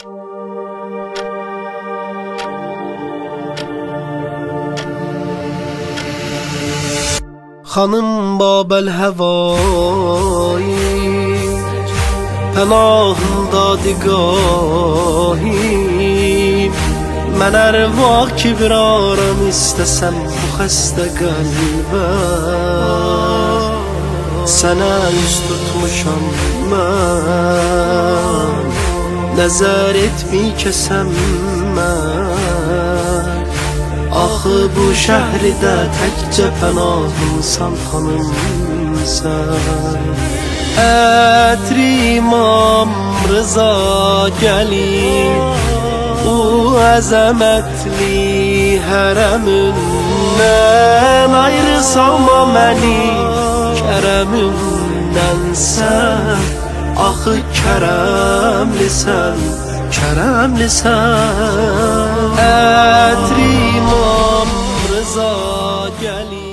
Hanım Babel Hevai Pənahında diqahim Mən hər vaxt ki bir aram istəsəm bu xəstə qəlbə Sənə üz tutmuşam mən Nəzər etmey kəsəm mən Axı bu şəhridə təkcə pənahımsan xanım sən Ətri İmam Rıza gəlir Bu əzəmətli hərəmindən Ayrı salma məni kərəmindən sən Axı kərəmlisən, kərəmlisən Ətri İmam Rıza gəlir